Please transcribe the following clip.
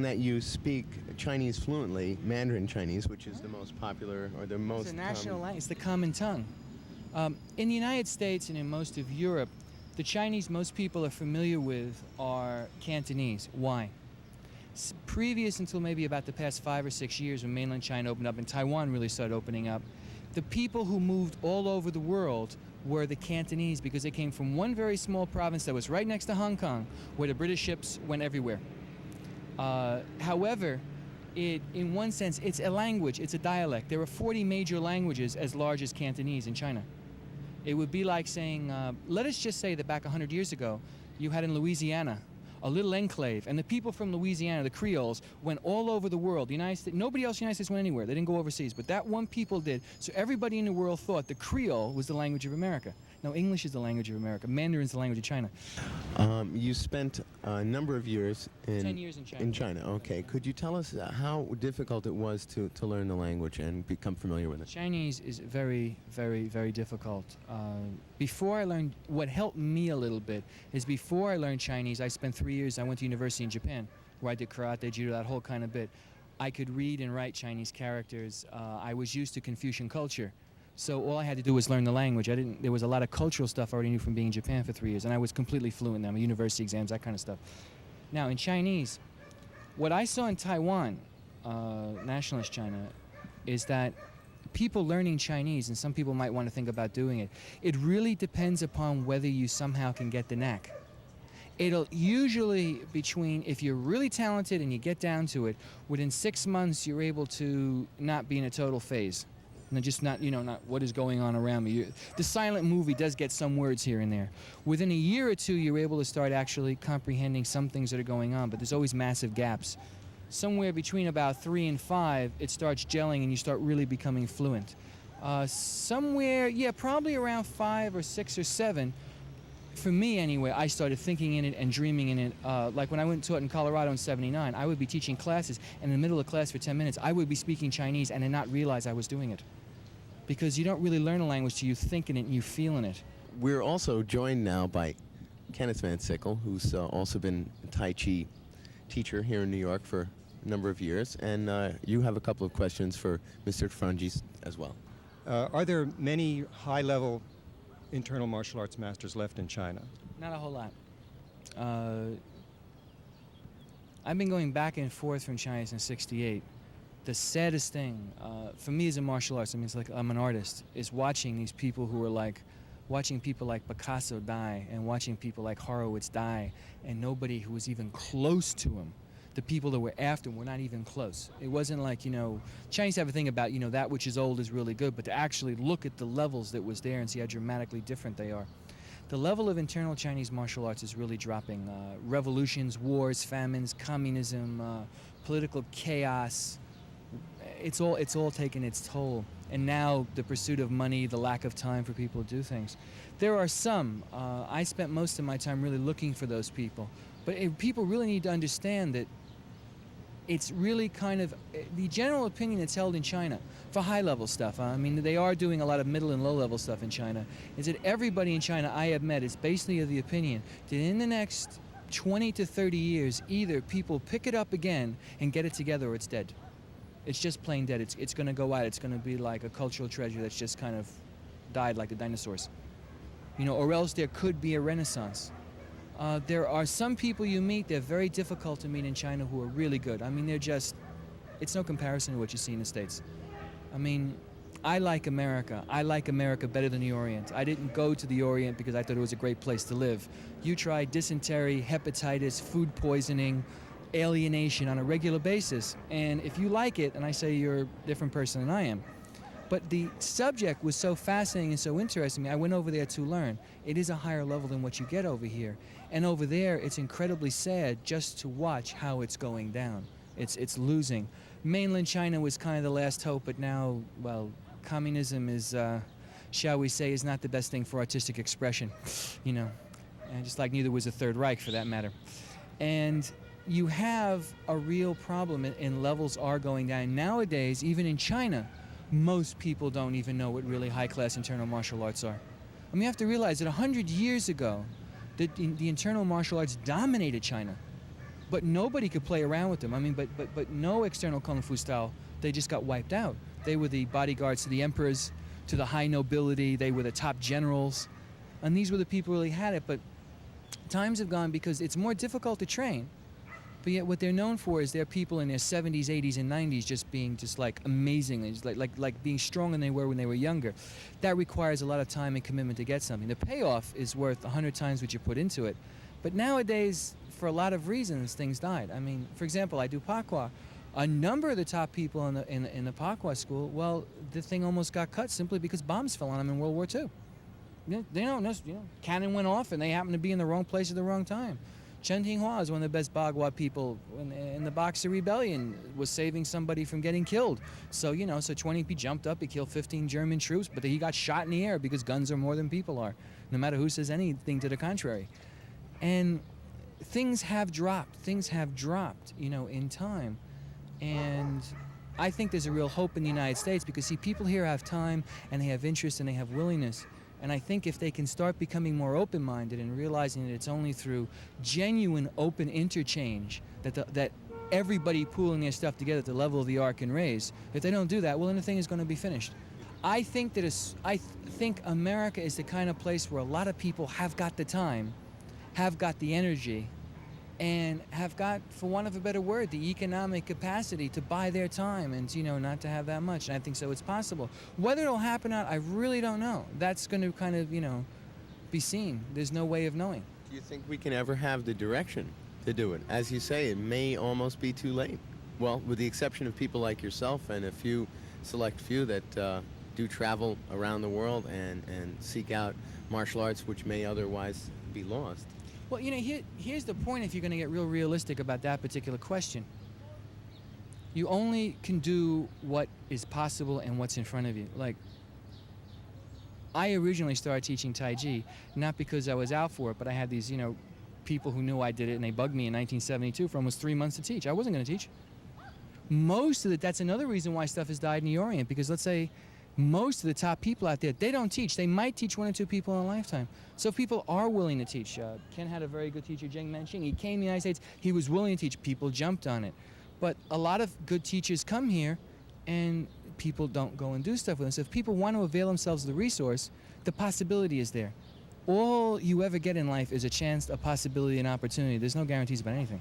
that you speak Chinese fluently, Mandarin Chinese, which is the most popular or the most... It's a national language. It's the common tongue. In the United States and in most of Europe, the Chinese most people are familiar with are Cantonese. Why? Previous until maybe about the past 5 or 6 years when mainland China opened up and Taiwan really started opening up, the people who moved all over the world were the Cantonese because they came from one very small province that was right next to Hong Kong where the British ships went everywhere. However, in one sense, it's a language, it's a dialect. There are 40 major languages as large as Cantonese in China. It would be like saying, let us just say that back 100 years ago, you had in Louisiana a little enclave, and the people from Louisiana, the Creoles, went all over the world. The United States, nobody else in the United States went anywhere. They didn't go overseas, but that one people did. So everybody in the world thought the Creole was the language of America. No, English is the language of America. Mandarin is the language of China. You spent a number of years in... 10 years in China. In China, okay. Could you tell us how difficult it was to learn the language and become familiar with it? Chinese is very, very, very difficult. Before I learned, what helped me a little bit is before I learned Chinese, I spent 3 years, I went to university in Japan, where I did karate, judo, that whole kind of bit. I could read and write Chinese characters. I was used to Confucian culture. So all I had to do was learn the language. There was a lot of cultural stuff I already knew from being in Japan for 3 years, and I was completely fluent in them, university exams, that kind of stuff. Now, in Chinese, what I saw in Taiwan, nationalist China, is that people learning Chinese, and some people might want to think about doing it, it really depends upon whether you somehow can get the knack. It'll usually between, if you're really talented and you get down to it, within 6 months you're able to not be in a total phase. And just not, not what is going on around me. The silent movie does get some words here and there. Within a year or two, you're able to start actually comprehending some things that are going on, but there's always massive gaps. Somewhere between about 3 and 5, it starts gelling and you start really becoming fluent. Somewhere, probably around 5 or 6 or 7, for me anyway, I started thinking in it and dreaming in it. Like when I went and taught in Colorado in '79, I would be teaching classes, and in the middle of class for 10 minutes, I would be speaking Chinese and then not realize I was doing it. Because you don't really learn a language till you think in it and you feel in it. We're also joined now by Kenneth Van Sickle, who's also been a Tai Chi teacher here in New York for a number of years, and you have a couple of questions for Mr. Frantzis as well. Are there many high-level internal martial arts masters left in China? Not a whole lot. I've been going back and forth from China since '68. The saddest thing for me as a martial artist, it's like I'm an artist, is watching these people who are watching people like Picasso die and watching people like Horowitz die, and nobody who was even close to him. The people that were after him were not even close. It wasn't like, Chinese have a thing about, that which is old is really good, but to actually look at the levels that was there and see how dramatically different they are. The level of internal Chinese martial arts is really dropping. Revolutions, wars, famines, communism, political chaos, it's all taken its toll. And now the pursuit of money, the lack of time for people to do things. There are some. I spent most of my time really looking for those people. But people really need to understand that it's really kind of the general opinion that's held in China for high-level stuff. They are doing a lot of middle and low-level stuff in China. Is that everybody in China I have met is basically of the opinion that in the next 20 to 30 years, either people pick it up again and get it together or it's dead. It's just plain dead. It's going to go out. It's going to be like a cultural treasure that's just kind of died like the dinosaurs. Or else there could be a renaissance. There are some people you meet, they're very difficult to meet in China who are really good. It's no comparison to what you see in the States. I like America. I like America better than the Orient. I didn't go to the Orient because I thought it was a great place to live. You try dysentery, hepatitis, food poisoning, alienation on a regular basis. And if you like it, and I say you're a different person than I am, but the subject was so fascinating and so interesting to me, I went over there to learn. It is a higher level than what you get over here. And over there, it's incredibly sad just to watch how it's going down. It's losing. Mainland China was kind of the last hope, but now, well, communism is, shall we say, is not the best thing for artistic expression, And just like neither was the Third Reich, for that matter. And you have a real problem, and levels are going down. Nowadays, even in China, most people don't even know what really high-class internal martial arts are. You have to realize that 100 years ago, the internal martial arts dominated China. but nobody could play around with them. I mean, but no external kung fu style. They just got wiped out. They were the bodyguards to the emperors, to the high nobility. They were the top generals, and these were the people who really had it. But times have gone because it's more difficult to train. But yet what they're known for is they're people in their 70s, 80s, and 90s just being just like amazing, just like being stronger than they were when they were younger. That requires a lot of time and commitment to get something. The payoff is worth 100 times what you put into it. But nowadays, for a lot of reasons, things died. I mean, for example, I do Pakwa. A number of the top people in the Pakwa school, well, the thing almost got cut simply because bombs fell on them in World War II. Cannon went off and they happened to be in the wrong place at the wrong time. Chen Tinghua is one of the best Bagua people in the Boxer Rebellion, was saving somebody from getting killed. So, so 20p jumped up, he killed 15 German troops, but he got shot in the air because guns are more than people are, no matter who says anything to the contrary. And things have dropped, in time. And I think there's a real hope in the United States because, see, people here have time and they have interest and they have willingness. And I think if they can start becoming more open-minded and realizing that it's only through genuine open interchange that everybody pooling their stuff together at the level of the art can raise, if they don't do that, well, then the thing is going to be finished. I think America is the kind of place where a lot of people have got the time, have got the energy, and have got, for want of a better word, the economic capacity to buy their time and, not to have that much. And I think so it's possible. Whether it'll happen or not, I really don't know. That's going to kind of, be seen. There's no way of knowing. Do you think we can ever have the direction to do it? As you say, it may almost be too late. Well, with the exception of people like yourself and a select few that do travel around the world and seek out martial arts which may otherwise be lost. Well, here's the point if you're going to get real realistic about that particular question. You only can do what is possible and what's in front of you. Like, I originally started teaching Tai Chi, not because I was out for it, but I had these, people who knew I did it, and they bugged me in 1972 for almost 3 months to teach. I wasn't going to teach. Most of it, that's another reason why stuff has died in the Orient, because let's say most of the top people out there, they don't teach. They might teach 1 or 2 people in a lifetime. So people are willing to teach. Ken had a very good teacher, Zheng Manxing. He came to the United States. He was willing to teach. People jumped on it. But a lot of good teachers come here, and people don't go and do stuff with them. So if people want to avail themselves of the resource, the possibility is there. All you ever get in life is a chance, a possibility, an opportunity. There's no guarantees about anything.